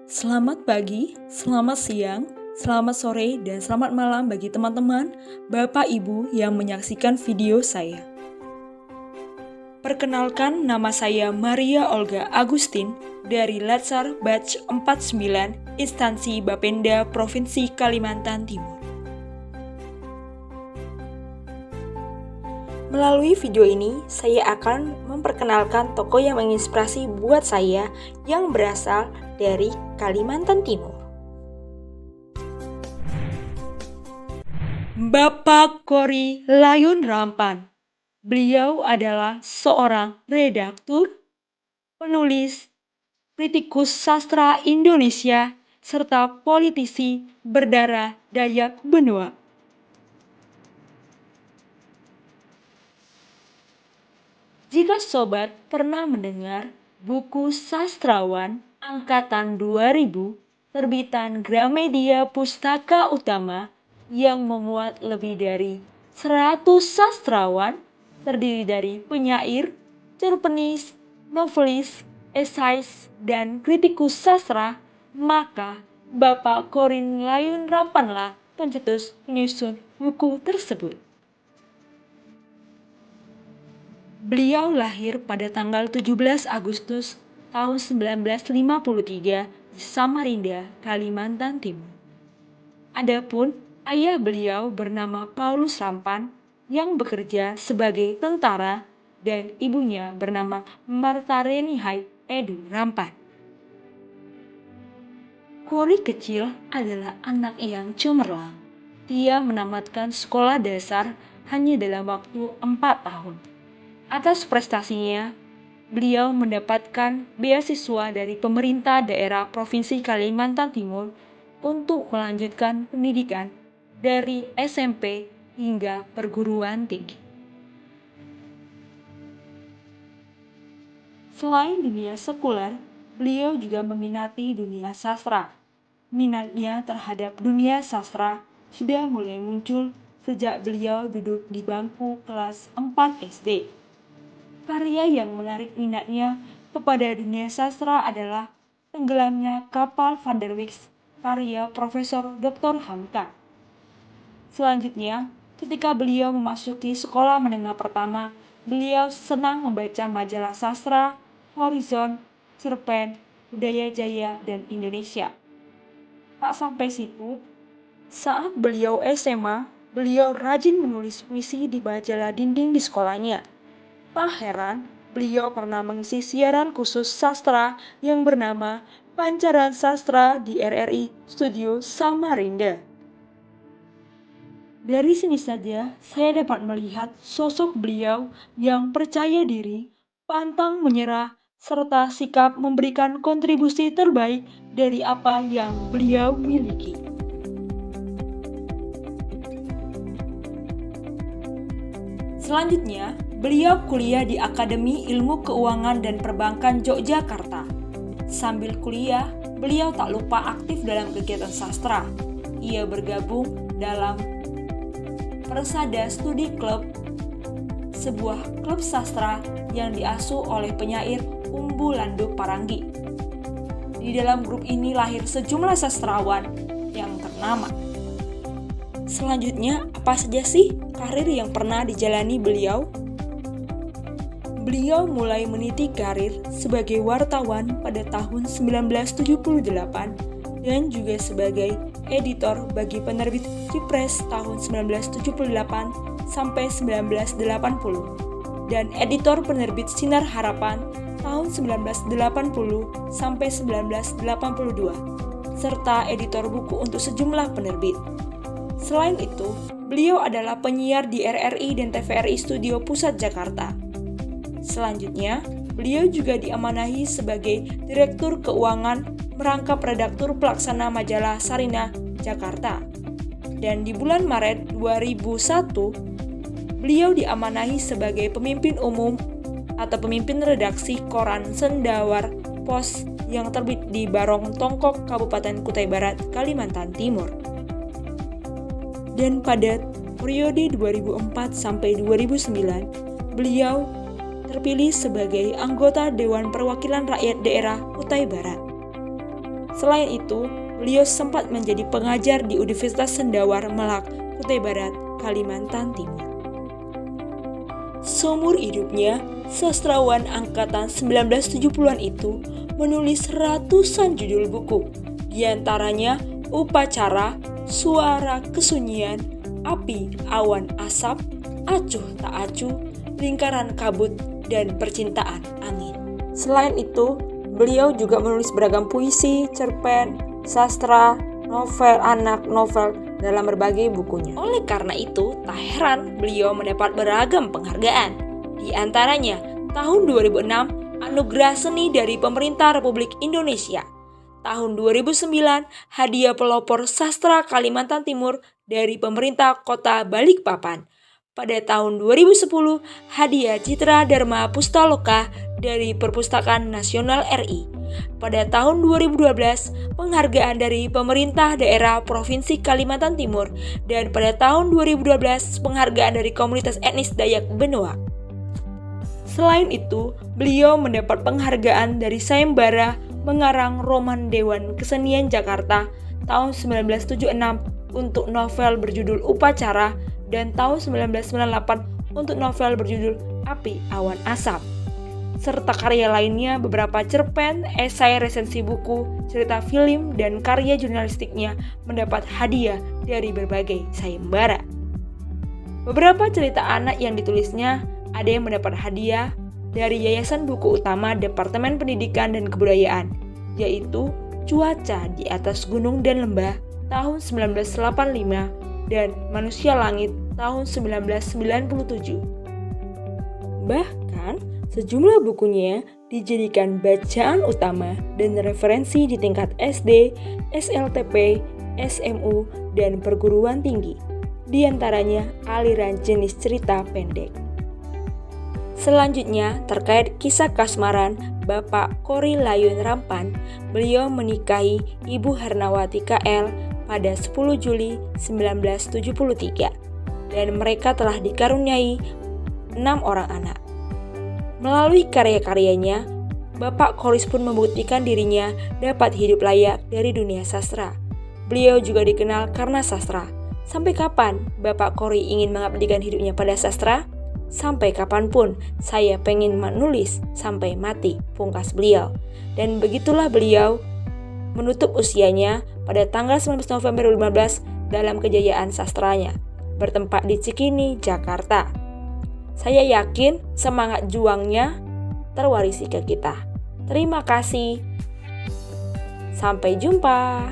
Selamat pagi, selamat siang, selamat sore, dan selamat malam bagi teman-teman, Bapak Ibu yang menyaksikan video saya. Perkenalkan, nama saya Maria Olga Agustin dari Latsar Batch 49 Instansi Bapenda Provinsi Kalimantan Timur. Melalui video ini, saya akan memperkenalkan tokoh yang menginspirasi buat saya yang berasal dari Kalimantan Timur. Bapak Kori Layun Rampan. Beliau adalah seorang redaktur, penulis, kritikus sastra Indonesia, serta politisi berdarah Dayak Benua. Jika sobat pernah mendengar buku sastrawan angkatan 2000 terbitan Gramedia Pustaka Utama yang memuat lebih dari 100 sastrawan terdiri dari penyair, cerpenis, novelis, esais, dan kritikus sastra, maka Bapak Korin Layun Rampanlah pencetus penyusun buku tersebut. Beliau lahir pada tanggal 17 Agustus tahun 1953 di Samarinda, Kalimantan Timur. Adapun ayah beliau bernama Paulus Rampan yang bekerja sebagai tentara dan ibunya bernama Marta Renihai Edu Rampan. Kori kecil adalah anak yang cemerlang. Dia menamatkan sekolah dasar hanya dalam waktu 4 tahun. Atas prestasinya, beliau mendapatkan beasiswa dari pemerintah daerah Provinsi Kalimantan Timur untuk melanjutkan pendidikan dari SMP hingga perguruan tinggi. Selain dunia sekuler, beliau juga meminati dunia sastra. Minatnya terhadap dunia sastra sudah mulai muncul sejak beliau duduk di bangku kelas 4 SD. Karya yang menarik minatnya kepada dunia sastra adalah Tenggelamnya Kapal Van der Wijk karya Profesor Dr. Hamka. Selanjutnya, ketika beliau memasuki sekolah menengah pertama, beliau senang membaca majalah sastra, Horizon, Cerpen, Budaya Jaya, dan Indonesia. Tak sampai situ, saat beliau SMA, beliau rajin menulis puisi di majalah dinding di sekolahnya. Tak heran, beliau pernah mengisi siaran khusus sastra yang bernama Pancaran Sastra di RRI Studio Samarinda. Dari sini saja, saya dapat melihat sosok beliau yang percaya diri, pantang menyerah, serta sikap memberikan kontribusi terbaik dari apa yang beliau miliki. Selanjutnya, beliau kuliah di Akademi Ilmu Keuangan dan Perbankan Yogyakarta. Sambil kuliah, beliau tak lupa aktif dalam kegiatan sastra. Ia bergabung dalam Persada Studi Club, sebuah klub sastra yang diasuh oleh penyair Umbu Landuk Paranggi. Di dalam grup ini lahir sejumlah sastrawan yang ternama. Selanjutnya, apa saja sih karir yang pernah dijalani beliau? Beliau mulai meniti karir sebagai wartawan pada tahun 1978 dan juga sebagai editor bagi penerbit Kipres tahun 1978 sampai 1980 dan editor penerbit Sinar Harapan tahun 1980 sampai 1982 serta editor buku untuk sejumlah penerbit. Selain itu, beliau adalah penyiar di RRI dan TVRI Studio Pusat Jakarta. Selanjutnya, beliau juga diamanahi sebagai Direktur Keuangan merangkap redaktur pelaksana majalah Sarina, Jakarta. Dan di bulan Maret 2001, beliau diamanahi sebagai pemimpin umum atau pemimpin redaksi koran Sendawar Pos yang terbit di Barong Tongkok, Kabupaten Kutai Barat, Kalimantan Timur. Dan pada periode 2004 sampai 2009, beliau terpilih sebagai anggota Dewan Perwakilan Rakyat Daerah Kutai Barat. Selain itu, beliau sempat menjadi pengajar di Universitas Sendawar Melak, Kutai Barat, Kalimantan Timur. Seumur hidupnya, sastrawan angkatan 1970-an itu menulis ratusan judul buku, di antaranya Upacara, Suara Kesunyian, Api, Awan, Asap, Acuh Tak Acuh, Lingkaran Kabut, dan Percintaan Angin. Selain itu, beliau juga menulis beragam puisi, cerpen, sastra, novel anak, novel dalam berbagai bukunya. Oleh karena itu, tak heran beliau mendapat beragam penghargaan. Di antaranya, tahun 2006, Anugerah Seni dari Pemerintah Republik Indonesia. Tahun 2009, Hadiah Pelopor Sastra Kalimantan Timur dari Pemerintah Kota Balikpapan. Pada tahun 2010, Hadiah Citra Dharma Pustaloka dari Perpustakaan Nasional RI. Pada tahun 2012, penghargaan dari Pemerintah Daerah Provinsi Kalimantan Timur, dan pada tahun 2012, penghargaan dari Komunitas Etnis Dayak Benoa. Selain itu, beliau mendapat penghargaan dari Sayembara Mengarang Roman Dewan Kesenian Jakarta tahun 1976 untuk novel berjudul Upacara, dan tahun 1998 untuk novel berjudul Api, Awan, Asap. Serta karya lainnya, beberapa cerpen, esai, resensi buku, cerita film, dan karya jurnalistiknya mendapat hadiah dari berbagai sayembara. Beberapa cerita anak yang ditulisnya ada yang mendapat hadiah dari Yayasan Buku Utama Departemen Pendidikan dan Kebudayaan, yaitu Cuaca di Atas Gunung dan Lembah tahun 1985 dan Manusia Langit tahun 1997. Bahkan, sejumlah bukunya dijadikan bacaan utama dan referensi di tingkat SD, SLTP, SMU, dan perguruan tinggi. Di antaranya aliran jenis cerita pendek. Selanjutnya, terkait kisah kasmaran Bapak Kori Layun Rampan, beliau menikahi Ibu Hernawati KL pada 10 Juli 1973, dan mereka telah dikaruniai 6 orang anak. Melalui karya-karyanya, Bapak Koris pun membuktikan dirinya dapat hidup layak dari dunia sastra. Beliau juga dikenal karena sastra. Sampai kapan Bapak Kori ingin mengabdikan hidupnya pada sastra? Sampai kapanpun saya pengen menulis sampai mati, pungkas beliau. Dan begitulah beliau menutup usianya pada tanggal 19 November 2015 dalam kejayaan sastranya, bertempat di Cikini, Jakarta. Saya yakin semangat juangnya terwarisi ke kita. Terima kasih. Sampai jumpa.